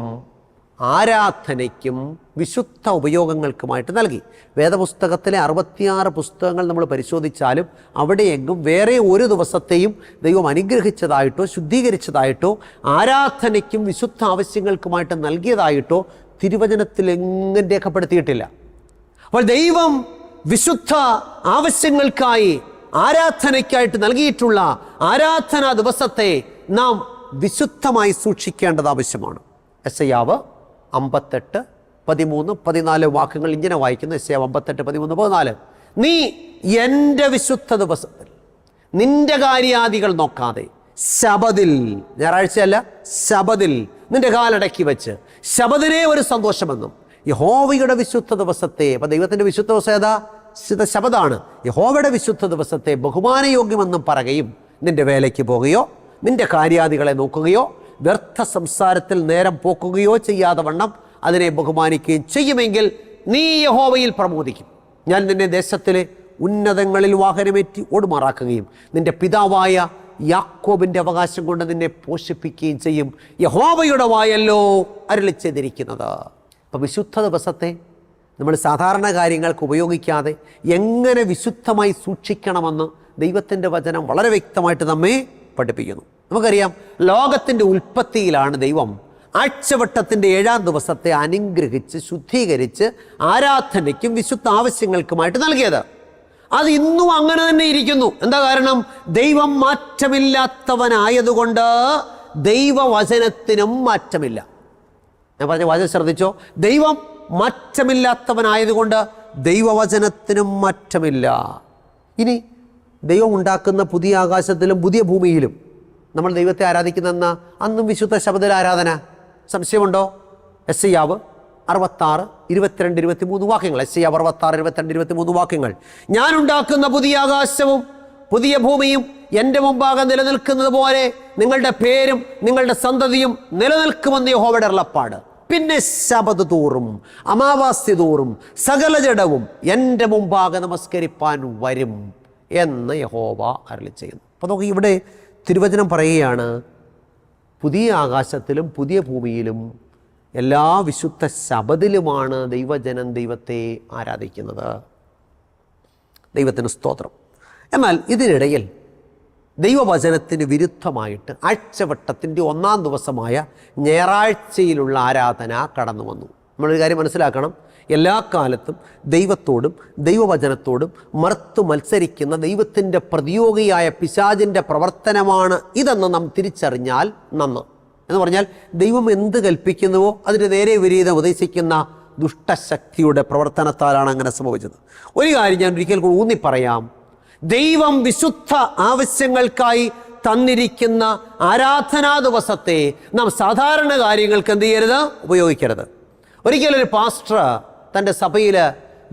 ആരാധനയ്ക്കും വിശുദ്ധ ഉപയോഗങ്ങൾക്കുമായിട്ട് നൽകി. വേദപുസ്തകത്തിലെ 66 പുസ്തകങ്ങൾ നമ്മൾ പരിശോധിച്ചാലും അവിടെയെങ്കും വേറെ ഒരു ദിവസത്തെയും ദൈവം അനുഗ്രഹിച്ചതായിട്ടോ ശുദ്ധീകരിച്ചതായിട്ടോ ആരാധനയ്ക്കും വിശുദ്ധ ആവശ്യങ്ങൾക്കുമായിട്ട് നൽകിയതായിട്ടോ തിരുവചനത്തിലെങ്ങും രേഖപ്പെടുത്തിയിട്ടില്ല. അപ്പോൾ ദൈവം വിശുദ്ധ ആവശ്യങ്ങൾക്കായി ആരാധനയ്ക്കായിട്ട് നൽകിയിട്ടുള്ള ആരാധനാ ദിവസത്തെ നാം വിശുദ്ധമായി സൂക്ഷിക്കേണ്ടത് ആവശ്യമാണ്. യെശയ്യാവ് 58, 13, 14 വാക്യങ്ങൾ ഇങ്ങനെ വായിക്കുന്നു. യെശയ്യാവ് 58, 13, 14. നീ എൻ്റെ വിശുദ്ധ ദിവസത്തിൽ നിന്റെ കാര്യാദികൾ നോക്കാതെ ശബദിൽ, ഞായറാഴ്ചയല്ല, ശബദിൽ നിന്റെ കാലടക്കി വെച്ച് ശബദിനെ ഒരു സന്തോഷമെന്നും യഹോവയുടെ വിശുദ്ധ ദിവസത്തെ, അപ്പം ദൈവത്തിൻ്റെ വിശുദ്ധ ദിവസം ഏതാ? ശബദാണ്. യഹോവയുടെ വിശുദ്ധ ദിവസത്തെ ബഹുമാനയോഗ്യമെന്നും പറയുകയും നിന്റെ വേലയ്ക്ക് പോകുകയോ നിന്റെ കാര്യാദികളെ നോക്കുകയോ വ്യർത്ഥ സംസാരത്തിൽ നേരം പോക്കുകയോ ചെയ്യാതെ വണ്ണം അതിനെ ബഹുമാനിക്കുകയും ചെയ്യുമെങ്കിൽ നീ യഹോവയിൽ പ്രമോദിക്കും. ഞാൻ നിന്നെ ദേശത്തിലെ ഉന്നതങ്ങളിൽ വാഹനമേറ്റി ഓടുമാറാക്കുകയും നിന്റെ പിതാവായ യാക്കോബിൻ്റെ അവകാശം കൊണ്ട് നിന്നെ പോഷിപ്പിക്കുകയും ചെയ്യും. യഹോവയുടെ വായല്ലോ അരുളി ചെയ്തിരിക്കുന്നത്. അപ്പോൾ വിശുദ്ധ ദിവസത്തെ നമ്മൾ സാധാരണ കാര്യങ്ങൾക്ക് ഉപയോഗിക്കാതെ എങ്ങനെ വിശുദ്ധമായി സൂക്ഷിക്കണമെന്ന് ദൈവത്തിൻ്റെ വചനം വളരെ വ്യക്തമായിട്ട് നമ്മെ പഠിപ്പിക്കുന്നു. നമുക്കറിയാം, ലോകത്തിൻ്റെ ഉൽപ്പത്തിയിലാണ് ദൈവം ആഴ്ചവട്ടത്തിൻ്റെ 7-ാം ദിവസത്തെ അനുഗ്രഹിച്ച് ശുദ്ധീകരിച്ച് ആരാധനയ്ക്കും വിശുദ്ധ ആവശ്യങ്ങൾക്കുമായിട്ട് നൽകിയത്. അത് ഇന്നും അങ്ങനെ തന്നെ ഇരിക്കുന്നു. എന്താ കാരണം? ദൈവം മാറ്റമില്ലാത്തവനായതുകൊണ്ട് ദൈവവചനത്തിനും മാറ്റമില്ല. ഞാൻ പറഞ്ഞ വചനം ശ്രദ്ധിച്ചോ? ദൈവം മാറ്റമില്ലാത്തവനായതുകൊണ്ട് ദൈവവചനത്തിനും മാറ്റമില്ല. ഇനി ദൈവം ഉണ്ടാക്കുന്ന പുതിയ ആകാശത്തിലും പുതിയ ഭൂമിയിലും നമ്മൾ ദൈവത്തെ ആരാധിക്കുന്നെന്ന അന്നും വിശുദ്ധ ശബദ ആരാധന. സംശയമുണ്ടോ? യെശയ്യാവ് 66, 22, 23 വാക്യങ്ങൾ. യെശയ്യാവ് 66, 22, 23 വാക്യങ്ങൾ. ഞാൻ ഉണ്ടാക്കുന്ന പുതിയ ആകാശവും പുതിയ ഭൂമിയും എൻ്റെ മുമ്പാകെ നിലനിൽക്കുന്നത് പോലെ നിങ്ങളുടെ പേരും നിങ്ങളുടെ സന്തതിയും നിലനിൽക്കുമെന്ന് യഹോവയുടെ അരുളപ്പാട്. പിന്നെ ശബദ് തോറും അമാവാസ്യ തോറും സകല ജഡവും എൻ്റെ മുമ്പാകെ നമസ്കരിപ്പാൻ വരും എന്ന് യഹോവ അരുളി ചെയ്യുന്നു. അപ്പോൾ നമുക്ക് ഇവിടെ തിരുവചനം പറയുകയാണ്, പുതിയ ആകാശത്തിലും പുതിയ ഭൂമിയിലും എല്ലാ വിശുദ്ധ ശബദിലുമാണ് ദൈവജനം ദൈവത്തെ ആരാധിക്കുന്നത്. ദൈവത്തിന് സ്തോത്രം. എന്നാൽ ഇതിനിടയിൽ ദൈവവചനത്തിന് വിരുദ്ധമായിട്ട് ആഴ്ചവട്ടത്തിൻ്റെ 1-ാം ദിവസമായ ഞായറാഴ്ചയിലുള്ള ആരാധന കടന്നു വന്നു. നമ്മളൊരു കാര്യം മനസ്സിലാക്കണം, എല്ലാ കാലത്തും ദൈവത്തോടും ദൈവവചനത്തോടും മറുത്തു മത്സരിക്കുന്ന ദൈവത്തിൻ്റെ പ്രതിയോഗിയായ പിശാചിൻ്റെ പ്രവർത്തനമാണ് ഇതെന്ന് നാം തിരിച്ചറിഞ്ഞാൽ നന്ന്. എന്ന് പറഞ്ഞാൽ ദൈവം എന്ത് കൽപ്പിക്കുന്നുവോ അതിന് നേരെ വിപരീതം ഉപദേശിക്കുന്ന ദുഷ്ടശക്തിയുടെ പ്രവർത്തനത്താലാണ് അങ്ങനെ സംഭവിച്ചത്. ഒരു കാര്യം ഞാൻ ഒരിക്കൽ കൂടി ഊന്നി പറയാം, ദൈവം വിശുദ്ധ ആവശ്യങ്ങൾക്കായി തന്നിരിക്കുന്ന ആരാധനാ ദിവസത്തെ നാം സാധാരണ കാര്യങ്ങൾക്ക് എന്ത് ചെയ്യരുത്? ഉപയോഗിക്കരുത്. ഒരിക്കലൊരു പാസ്റ്റർ തൻ്റെ സഭയിൽ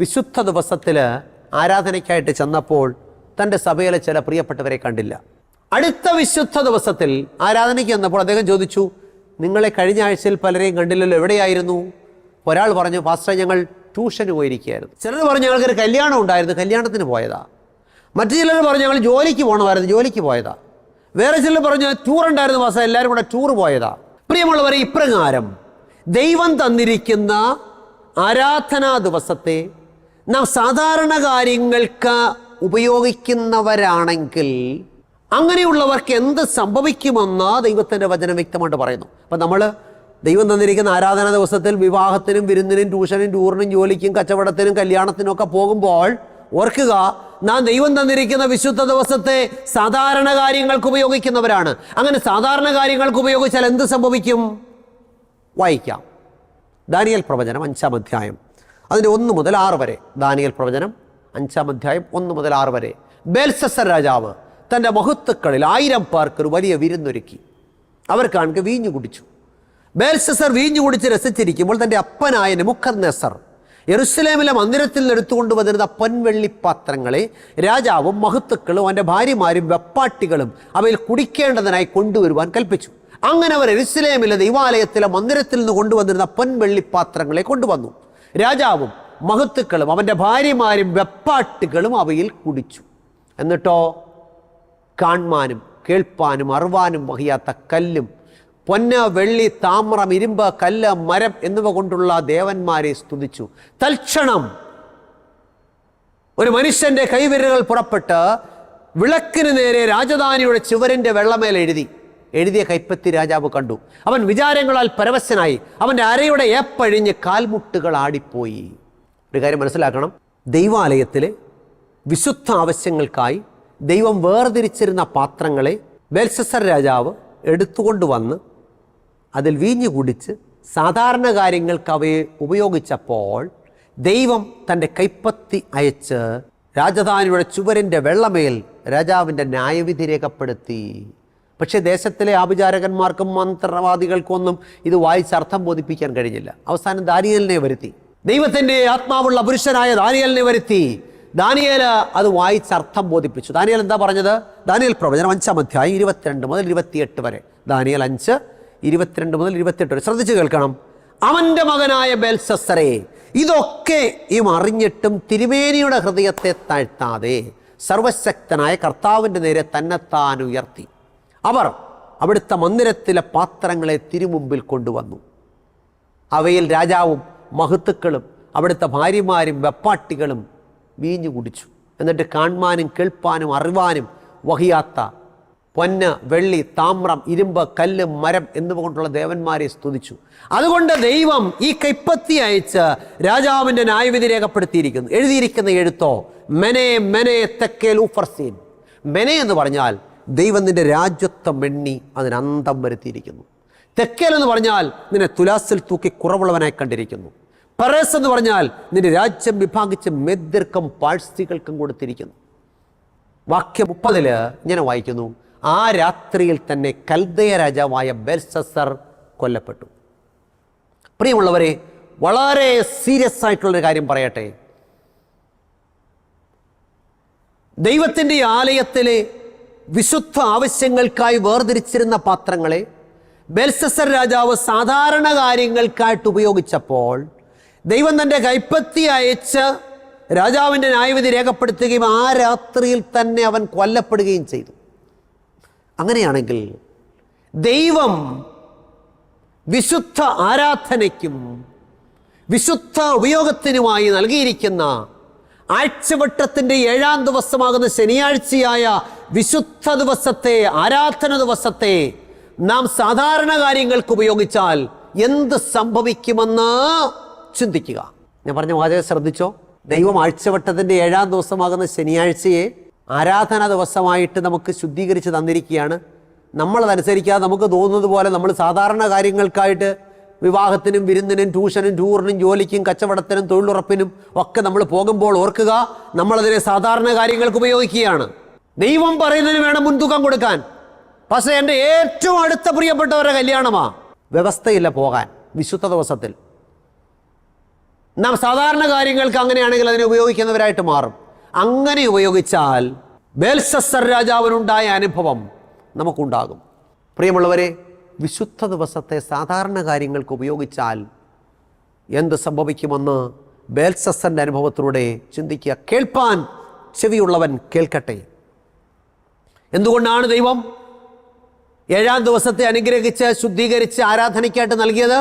വിശുദ്ധ ദിവസത്തിൽ ആരാധനയ്ക്കായിട്ട് ചെന്നപ്പോൾ തൻ്റെ സഭയിലെ ചില പ്രിയപ്പെട്ടവരെ കണ്ടില്ല. അടുത്ത വിശുദ്ധ ദിവസത്തിൽ ആരാധനയ്ക്ക് ചെന്നപ്പോൾ അദ്ദേഹം ചോദിച്ചു, നിങ്ങളെ കഴിഞ്ഞ ആഴ്ചയിൽ പലരെയും കണ്ടില്ലല്ലോ, എവിടെയായിരുന്നു? ഒരാൾ പറഞ്ഞു, പാസ്റ്റർ ഞങ്ങൾ ട്യൂഷന് പോയിരിക്കുകയായിരുന്നു. ചിലർ പറഞ്ഞു ഞങ്ങൾക്കൊരു കല്യാണം ഉണ്ടായിരുന്നു, കല്യാണത്തിന് പോയതാ. മറ്റു ചിലർ പറഞ്ഞു ഞങ്ങൾ ജോലിക്ക് പോകണമായിരുന്നു, ജോലിക്ക് പോയതാ. വേറെ ചിലർ പറഞ്ഞു ടൂർ ഉണ്ടായിരുന്നു പാസ്റ്റർ, എല്ലാവരും കൂടെ ടൂർ പോയതാ. പ്രിയമുള്ളവരെ, ഇപ്രകാരം ദൈവം തന്നിരിക്കുന്ന ആരാധനാ ദിവസത്തെ നാം സാധാരണ കാര്യങ്ങൾക്ക് ഉപയോഗിക്കുന്നവരാണെങ്കിൽ അങ്ങനെയുള്ളവർക്ക് എന്ത് സംഭവിക്കുമെന്ന് ദൈവത്തിൻ്റെ വചനം വ്യക്തമായിട്ട് പറയുന്നു. അപ്പം നമ്മൾ ദൈവം തന്നിരിക്കുന്ന ആരാധനാ ദിവസത്തിൽ വിവാഹത്തിനും വിരുന്നിനും ട്യൂഷനും ടൂറിനും ജോലിക്കും കച്ചവടത്തിനും കല്യാണത്തിനും ഒക്കെ പോകുമ്പോൾ ഓർക്കുക, നാം ദൈവം തന്നിരിക്കുന്ന വിശുദ്ധ ദിവസത്തെ സാധാരണ കാര്യങ്ങൾക്ക് ഉപയോഗിക്കുന്നവരാണ്. അങ്ങനെ സാധാരണ കാര്യങ്ങൾക്ക് ഉപയോഗിച്ചാൽ എന്ത് സംഭവിക്കും? വായിക്കാം. ദാനിയേൽ പ്രവചനം 5-ാം അധ്യായം അതിൻ്റെ 1 മുതൽ 6 വരെ. ദാനിയേൽ പ്രവചനം 5-ാം അധ്യായം 1 മുതൽ 6 വരെ. ബേൽശസ്സർ രാജാവ് തൻ്റെ മഹത്തുക്കളിൽ 1000 പേർക്ക് ഒരു വലിയ വിരുന്നൊരുക്കി. അവർക്കാണെങ്കിൽ വീഞ്ഞു കുടിച്ചു. ബേൽശസ്സർ വീഞ്ഞു കുടിച്ച് രസിച്ചിരിക്കുമ്പോൾ തൻ്റെ അപ്പനായ നെബൂഖദ്നേസർ യെരുശലേമിലെ മന്ദിരത്തിൽ നിന്ന് എടുത്തുകൊണ്ട് വന്നിരുന്ന പൊൻവെള്ളിപ്പാത്രങ്ങളെ രാജാവും മഹത്തുക്കളും അവൻ്റെ ഭാര്യമാരും വെപ്പാട്ടികളും അവയിൽ കുടിക്കേണ്ടതിനായി കൊണ്ടുവരുവാൻ കൽപ്പിച്ചു. അങ്ങനെ അവർ യെരുശലേമിലെ ദൈവാലയത്തിലെ മന്ദിരത്തിൽ നിന്ന് കൊണ്ടുവന്നിരുന്ന പൊൻവെള്ളിപ്പാത്രങ്ങളെ കൊണ്ടുവന്നു. രാജാവും മഹത്തുക്കളും അവൻ്റെ ഭാര്യമാരും വെപ്പാട്ടികളും അവയിൽ കുടിച്ചു. എന്നിട്ടോ കാൺമാനും കേൾപ്പാനും അറിവാനും വഹിയാത്ത കല്ലും പൊന്ന്, വെള്ളി, താമ്രം, ഇരുമ്പ്, കല്ല്, മരം എന്നിവ കൊണ്ടുള്ള ദേവന്മാരെ സ്തുതിച്ചു. തൽക്ഷണം ഒരു മനുഷ്യൻ്റെ കൈവിരലുകൾ പുറപ്പെട്ട് വിളക്കിന് നേരെ രാജധാനിയുടെ ചുവരിൻ്റെ വെള്ളമേൽ എഴുതിയ കൈപ്പത്തി രാജാവ് കണ്ടു. അവൻ വിചാരങ്ങളാൽ പരവശനായി. അവൻ്റെ അരയുടെ ഏപ്പഴിഞ്ഞ് കാൽമുട്ടുകൾ ആടിപ്പോയി. ഒരു കാര്യം മനസ്സിലാക്കണം, ദൈവാലയത്തിലെ വിശുദ്ധ ആവശ്യങ്ങൾക്കായി ദൈവം വേർതിരിച്ചിരുന്ന പാത്രങ്ങളെ ബേൽശസ്സർ രാജാവ് എടുത്തുകൊണ്ട് വന്ന് അതിൽ വീഞ്ഞു കുടിച്ച് സാധാരണ കാര്യങ്ങൾക്ക് അവയെ ഉപയോഗിച്ചപ്പോൾ ദൈവം തൻ്റെ കൈപ്പത്തി അയച്ച് രാജധാനിയുടെ ചുവരിൻ്റെ വെള്ളമേൽ രാജാവിൻ്റെ ന്യായവിധി രേഖപ്പെടുത്തി. പക്ഷേ ദേശത്തിലെ ആഭിചാരകന്മാർക്കും മന്ത്രവാദികൾക്കൊന്നും ഇത് വായിച്ച് അർത്ഥം ബോധിപ്പിക്കാൻ കഴിഞ്ഞില്ല. അവസാനം ദാനിയേലിനെ വരുത്തി, ദൈവത്തിൻ്റെ ആത്മാവുള്ള പുരുഷനായ ദാനിയേലിനെ വരുത്തി. ദാനിയേൽ അത് വായിച്ച് അർത്ഥം ബോധിപ്പിച്ചു. ദാനിയേൽ എന്താ പറഞ്ഞത്? ദാനിയേൽ പ്രവചനം 5-ാം അധ്യായം 22 മുതൽ 28 വരെ. ദാനിയേൽ 5, 22 മുതൽ 28 വരെ ശ്രദ്ധിച്ച് കേൾക്കണം. അവൻ്റെ മകനായ ബേൽശസ്സറേ, ഇതൊക്കെ അറിഞ്ഞിട്ടും തിരുമേനിയുടെ ഹൃദയത്തെ താഴ്ത്താതെ സർവശക്തനായ കർത്താവിൻ്റെ നേരെ തന്നെത്താൻ ഉയർത്തി. അവർ അവിടുത്തെ മന്ദിരത്തിലെ പാത്രങ്ങളെ തിരുമുമ്പിൽ കൊണ്ടുവന്നു. അവയിൽ രാജാവും മഹത്തുക്കളും അവിടുത്തെ ഭാര്യമാരും വെപ്പാട്ടികളും വീഞ്ഞു കുടിച്ചു. എന്നിട്ട് കാൺമാനും കേൾപ്പാനും അറിവാനും വഹിയാത്ത പൊന്ന്, വെള്ളി, താമ്രം, ഇരുമ്പ്, കല്ല്, മരം എന്നിവ കൊണ്ടുള്ള ദേവന്മാരെ സ്തുതിച്ചു. അതുകൊണ്ട് ദൈവം ഈ കൈപ്പത്തി അയച്ച് രാജാവിൻ്റെ ന്യായവിധി രേഖപ്പെടുത്തിയിരിക്കുന്നു. എഴുതിയിരിക്കുന്ന എഴുത്തോ മെനെ മെനെ തെക്കേൽ ഊഫർസീൻ. മെനെ എന്ന് പറഞ്ഞാൽ ദൈവം നിന്റെ രാജ്യത്വം എണ്ണി അതിനന്തം വരുത്തിയിരിക്കുന്നു. തെക്കേൽ എന്ന് പറഞ്ഞാൽ നിന്നെ തുലാസിൽ തൂക്കി കുറവുള്ളവനായി കണ്ടിരിക്കുന്നു. പരേസ് എന്ന് പറഞ്ഞാൽ നിന്റെ രാജ്യം വിഭാഗിച്ച് മെദ്യർക്കും പാഴ്സികൾക്കും കൊടുത്തിരിക്കുന്നു. വാക്യം 30 ഇങ്ങനെ വായിക്കുന്നു, ആ രാത്രിയിൽ തന്നെ കൽദയ രാജാവായ ബെൽശസ്സർ കൊല്ലപ്പെട്ടു. പ്രിയമുള്ളവരെ, വളരെ സീരിയസ് ആയിട്ടുള്ളൊരു കാര്യം പറയട്ടെ. ദൈവത്തിൻ്റെ ആലയത്തിലെ വിശുദ്ധ ആവശ്യങ്ങൾക്കായി വേർതിരിച്ചിരുന്ന പാത്രങ്ങളെ ബെൽശസ്സർ രാജാവ് സാധാരണ കാര്യങ്ങൾക്കായിട്ട് ഉപയോഗിച്ചപ്പോൾ ദൈവം തൻ്റെ കൈപ്പത്തി അയച്ച് രാജാവിൻ്റെ ന്യായവിധി രേഖപ്പെടുത്തുകയും ആ രാത്രിയിൽ തന്നെ അവൻ കൊല്ലപ്പെടുകയും ചെയ്തു. അങ്ങനെയാണെങ്കിൽ ദൈവം വിശുദ്ധ ആരാധനയ്ക്കും വിശുദ്ധ ഉപയോഗത്തിനുമായി നൽകിയിരിക്കുന്ന ആഴ്ചവട്ടത്തിൻ്റെ 7-ാം ദിവസമാകുന്ന ശനിയാഴ്ചയായ വിശുദ്ധ ദിവസത്തെ, ആരാധന ദിവസത്തെ നാം സാധാരണ കാര്യങ്ങൾക്ക് ഉപയോഗിച്ചാൽ എന്ത് സംഭവിക്കുമെന്ന് ചിന്തിക്കുക. ഞാൻ പറഞ്ഞ വാചകം ശ്രദ്ധിച്ചോ? ദൈവം ആഴ്ചവട്ടത്തിൻ്റെ 7-ാം ദിവസമാകുന്ന ശനിയാഴ്ചയെ ആരാധനാ ദിവസമായിട്ട് നമുക്ക് ശുദ്ധീകരിച്ച് തന്നിരിക്കുകയാണ്. നമ്മളതനുസരിക്കാതെ നമുക്ക് തോന്നുന്നത് പോലെ നമ്മൾ സാധാരണ കാര്യങ്ങൾക്കായിട്ട് വിവാഹത്തിനും വിരുന്നിനും ട്യൂഷനും ടൂറിനും ജോലിക്കും കച്ചവടത്തിനും തൊഴിലുറപ്പിനും ഒക്കെ നമ്മൾ പോകുമ്പോൾ ഓർക്കുക, നമ്മളതിനെ സാധാരണ കാര്യങ്ങൾക്ക് ഉപയോഗിക്കുകയാണ്. ദൈവം പറയുന്നതിന് വേണം മുൻതൂക്കം കൊടുക്കാൻ. പക്ഷേ എൻ്റെ ഏറ്റവും അടുത്ത പ്രിയപ്പെട്ടവരുടെ കല്യാണമാ, വ്യവസ്ഥയില്ല പോകാൻ വിശുദ്ധ ദിവസത്തിൽ. നാം സാധാരണ കാര്യങ്ങൾക്ക് അങ്ങനെയാണെങ്കിൽ അതിനെ ഉപയോഗിക്കുന്നവരായിട്ട് മാറും. അങ്ങനെ ഉപയോഗിച്ചാൽ ബെൽശസ്സർ രാജാവിനുണ്ടായ അനുഭവം നമുക്കുണ്ടാകും. പ്രിയമുള്ളവരെ, വിശുദ്ധ ദിവസത്തെ സാധാരണ കാര്യങ്ങൾക്ക് ഉപയോഗിച്ചാൽ എന്ത് സംഭവിക്കുമെന്ന് ബെൽശസ്സറിൻ്റെ അനുഭവത്തിലൂടെ ചിന്തിക്കുക. കേൾപ്പാൻ ചെവിയുള്ളവൻ കേൾക്കട്ടെ. എന്തുകൊണ്ടാണ് ദൈവം 7-ാം ദിവസത്തെ അനുഗ്രഹിച്ച് ശുദ്ധീകരിച്ച് ആരാധനയ്ക്കായിട്ട് നൽകിയത്?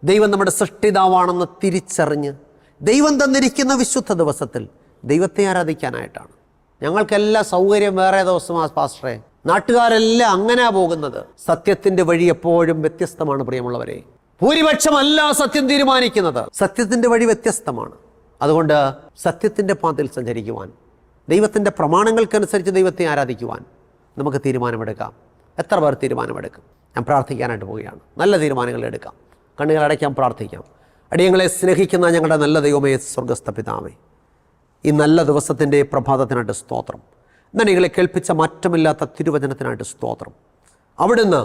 ദൈവം നമ്മുടെ സൃഷ്ടിതാവാണെന്ന് തിരിച്ചറിഞ്ഞ് ദൈവം തന്നിരിക്കുന്ന വിശുദ്ധ ദിവസത്തിൽ ദൈവത്തെ ആരാധിക്കാനായിട്ടാണ്. ഞങ്ങൾക്കെല്ലാം സൗകര്യം വേറെ ദിവസമാണ് പാസ്റ്ററെ, നാട്ടുകാരെല്ലാം അങ്ങനെ പോകുന്നത്. സത്യത്തിൻ്റെ വഴി എപ്പോഴും വ്യത്യസ്തമാണ് പ്രിയമുള്ളവരെ. ഭൂരിപക്ഷമല്ല സത്യം തീരുമാനിക്കുന്നത്. സത്യത്തിൻ്റെ വഴി വ്യത്യസ്തമാണ്. അതുകൊണ്ട് സത്യത്തിൻ്റെ പാതയിൽ സഞ്ചരിക്കുവാൻ, ദൈവത്തിൻ്റെ പ്രമാണങ്ങൾക്കനുസരിച്ച് ദൈവത്തെ ആരാധിക്കുവാൻ നമുക്ക് തീരുമാനമെടുക്കാം. എത്ര പേർ തീരുമാനമെടുക്കും? ഞാൻ പ്രാർത്ഥിക്കാനായിട്ട് പോവുകയാണ്. നല്ല തീരുമാനങ്ങൾ എടുക്കാം. കണ്ണുകൾ അടയ്ക്കാം, പ്രാർത്ഥിക്കാം. അടിയങ്ങളെ സ്നേഹിക്കുന്ന ഞങ്ങളുടെ നല്ല ദൈവമേ, സ്വർഗസ്ഥ പിതാവേ, ഈ നല്ല ദിവസത്തിൻ്റെ പ്രഭാതത്തിനായിട്ട് സ്തോത്രം. നിങ്ങളെ കേൾപ്പിച്ച മാറ്റമില്ലാത്ത തിരുവചനത്തിനായിട്ട് സ്തോത്രം. അവിടുന്ന്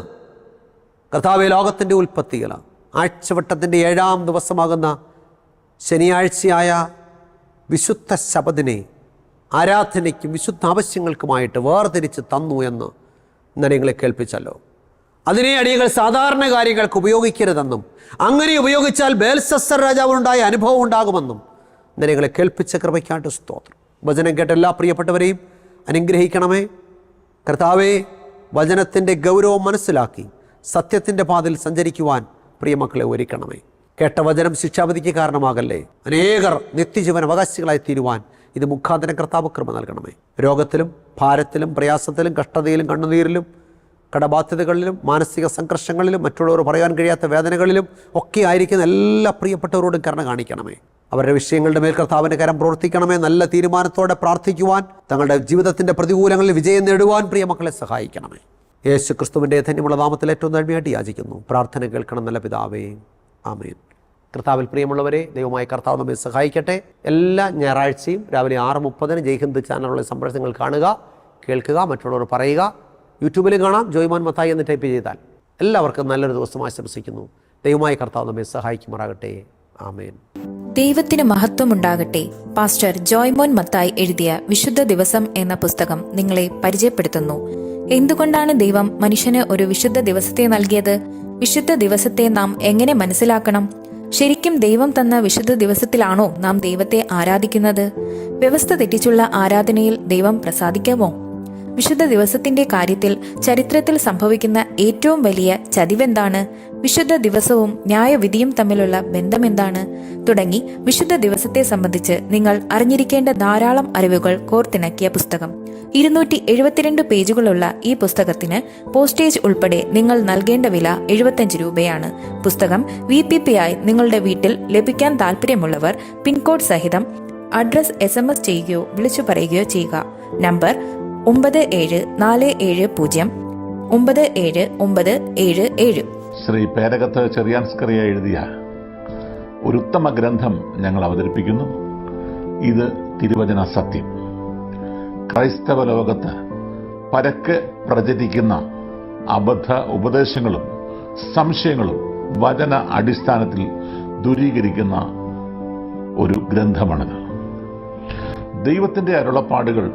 കർത്താവേ, ലോകത്തിൻ്റെ ഉൽപ്പത്തിയിൽ ആഴ്ചവട്ടത്തിൻ്റെ 7-ാം ദിവസമാകുന്ന ശനിയാഴ്ചയായ വിശുദ്ധ ശബദിനെ ആരാധനയ്ക്കും വിശുദ്ധ ആവശ്യങ്ങൾക്കുമായിട്ട് വേർതിരിച്ച് തന്നു എന്ന് നിങ്ങളെ കേൾപ്പിച്ചല്ലോ. അതിനെ അടിയങ്ങൾ സാധാരണ കാര്യങ്ങൾക്ക് ഉപയോഗിക്കരുതെന്നും അങ്ങനെ ഉപയോഗിച്ചാൽ ബെൽശസ്സർ രാജാവിനുണ്ടായ അനുഭവം ഉണ്ടാകുമെന്നും നിങ്ങളെ കേൾപ്പിച്ച കൃപയ്ക്കായിട്ട് സ്തോത്രം. വചനം കേട്ട എല്ലാ പ്രിയപ്പെട്ടവരെയും അനുഗ്രഹിക്കണമേ കർത്താവേ. വചനത്തിൻ്റെ ഗൗരവം മനസ്സിലാക്കി സത്യത്തിൻ്റെ പാതയിൽ സഞ്ചരിക്കുവാൻ പ്രിയമക്കളെ ഒരുക്കണമേ. കേട്ട വചനം ശിക്ഷാവിധിക്ക് കാരണമാകല്ലേ. അനേകർ നിത്യജീവൻ അവകാശികളായി തീരുവാൻ ഇത് മുഖാന്തരം കർത്താവ് കൃപ നൽകണമേ. രോഗത്തിലും ഭാരത്തിലും പ്രയാസത്തിലും കഷ്ടതയിലും കണ്ണുനീരിലും കടബാധ്യതകളിലും മാനസിക സംഘർഷങ്ങളിലും മറ്റുള്ളവർ പറയാൻ കഴിയാത്ത വേദനകളിലും ഒക്കെ ആയിരിക്കുന്ന എല്ലാ പ്രിയപ്പെട്ടവരോടും കരുണ കാണിക്കണമേ. അവരുടെ വിഷയങ്ങളുടെ മേൽ കർത്താവിൻ്റെ കരം പ്രവർത്തിക്കണമേ. നല്ല തീരുമാനത്തോടെ പ്രാർത്ഥിക്കുവാൻ, തങ്ങളുടെ ജീവിതത്തിൻ്റെ പ്രതികൂലങ്ങളിൽ വിജയം നേടുവാൻ പ്രിയമക്കളെ സഹായിക്കണമേ. യേശു ക്രിസ്തുവിൻ്റെ ധന്യമുള്ള നാമത്തിൽ ഏറ്റവും താഴ്മയായിട്ട് യാചിക്കുന്നു. പ്രാർത്ഥന കേൾക്കണം നല്ല പിതാവേ, ആമേൻ. കർത്താവിൽ പ്രിയമുള്ളവരെ, ദൈവമായ കർത്താവ് നമ്മെ സഹായിക്കട്ടെ. എല്ലാ ഞായറാഴ്ചയും രാവിലെ 6:30 ജയ്ഹിന്ദ് ചാനലിലെ സംപ്രേഷണങ്ങൾ കാണുക, കേൾക്കുക, മറ്റുള്ളവർ പറയുക. യൂട്യൂബിലും കാണാം, ജോയ്മോൻ മത്തായി എന്ന് ടൈപ്പ് ചെയ്താൽ. എല്ലാവർക്കും നല്ലൊരു ദിവസം ആശംസിക്കുന്നു. ദൈവമായ കർത്താവ് നമ്മെ സഹായിക്കുമാറാകട്ടെ. ആമേൻ. ദൈവത്തിന് മഹത്വമുണ്ടാകട്ടെ. പാസ്റ്റർ ജോയ്മോൻ മത്തായി എഴുതിയ വിശുദ്ധ ദിവസം എന്ന പുസ്തകം നിങ്ങളെ പരിചയപ്പെടുത്തുന്നു. എന്തുകൊണ്ടാണ് ദൈവം മനുഷ്യന് ഒരു വിശുദ്ധ ദിവസത്തെ നൽകിയത്? വിശുദ്ധ ദിവസത്തെ നാം എങ്ങനെ മനസ്സിലാക്കണം? ശരിക്കും ദൈവം തന്ന വിശുദ്ധ ദിവസത്തിലാണോ നാം ദൈവത്തെ ആരാധിക്കുന്നത്? വ്യവസ്ഥ തെറ്റിച്ചുള്ള ആരാധനയിൽ ദൈവം പ്രസാദിക്കാമോ? വിശുദ്ധ ദിവസത്തിന്റെ കാര്യത്തിൽ ചരിത്രത്തിൽ സംഭവിക്കുന്ന ഏറ്റവും വലിയ ചതിവെന്താണ്? വിശുദ്ധ ദിവസവും ന്യായവിധിയും തമ്മിലുള്ള ബന്ധമെന്താണ്? തുടങ്ങി വിശുദ്ധ ദിവസത്തെ സംബന്ധിച്ച് നിങ്ങൾ അറിഞ്ഞിരിക്കേണ്ട ധാരാളം അറിവുകൾ കോർത്തിണക്കിയ പുസ്തകം. 272 പേജുകളുള്ള ഈ പുസ്തകത്തിന് പോസ്റ്റേജ് ഉൾപ്പെടെ നിങ്ങൾ നൽകേണ്ട വില 75 രൂപയാണ്. പുസ്തകം VPP ആയി നിങ്ങളുടെ വീട്ടിൽ ലഭിക്കാൻ താല്പര്യമുള്ളവർ പിൻകോഡ് സഹിതം അഡ്രസ് SMS ചെയ്യുകയോ വിളിച്ചു പറയുകയോ ചെയ്യുക. നമ്പർ 9740979977. ശ്രീ പേരകത്ത് ചെറിയാൻസ്കറിയ എഴുതിയ ഒരു ഉത്തമ ഗ്രന്ഥം ഞങ്ങൾ അവതരിപ്പിക്കുന്നു. ഇത് തിരുവചന സത്യം. ക്രൈസ്തവ ലോകത്ത് പരക്കെ പ്രചരിക്കുന്ന അബദ്ധ ഉപദേശങ്ങളും സംശയങ്ങളും വചന അടിസ്ഥാനത്തിൽ ദൂരീകരിക്കുന്ന ഒരു ഗ്രന്ഥമാണിത്. ദൈവത്തിന്റെ അരുളപ്പാടുകൾ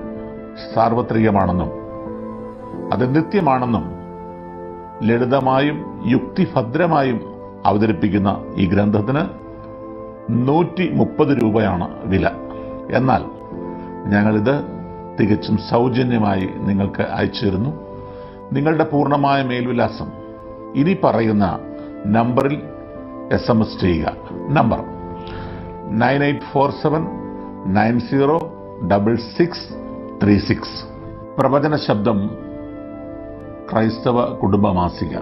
സാർവത്രികമാണെന്നും അത് നിത്യമാണെന്നും ലളിതമായും യുക്തിഭദ്രമായും അവതരിപ്പിക്കുന്ന ഈ ഗ്രന്ഥത്തിന് 130 രൂപയാണ് വില. എന്നാൽ ഞങ്ങളിത് തികച്ചും സൗജന്യമായി നിങ്ങൾക്ക് അയച്ചു തരുന്നു. നിങ്ങളുടെ പൂർണ്ണമായ മേൽവിലാസം ഇനി പറയുന്ന നമ്പറിൽ SMS ചെയ്യുക. നമ്പർ 9847906636. പ്രവചന ശബ്ദം ക്രൈസ്തവ കുടുംബ മാസിക.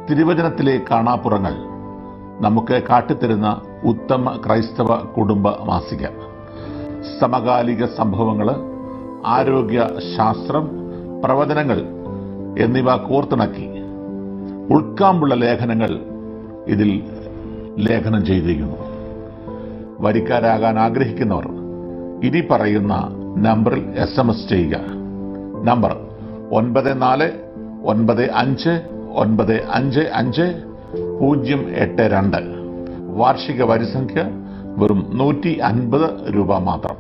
തിരുവചനത്തിലെ കാണാപ്പുറങ്ങൾ നമുക്ക് കാട്ടിത്തരുന്ന ഉത്തമ ക്രൈസ്തവ കുടുംബ മാസിക. സമകാലിക സംഭവങ്ങൾ, ആരോഗ്യ ശാസ്ത്രം, പ്രവചനങ്ങൾ എന്നിവ കോർത്തിണക്കി ഉൾക്കാമ്പുള്ള ലേഖനങ്ങൾ ഇതിൽ ലേഖനം ചെയ്തിരിക്കുന്നു. വരിക്കാരാകാൻ ആഗ്രഹിക്കുന്നവർ ഇനി പറയുന്ന നമ്പറിൽ SMS ചെയ്യുക. നമ്പർ 9495955082. വാർഷിക വരിസംഖ്യ വെറും 150 രൂപ മാത്രം.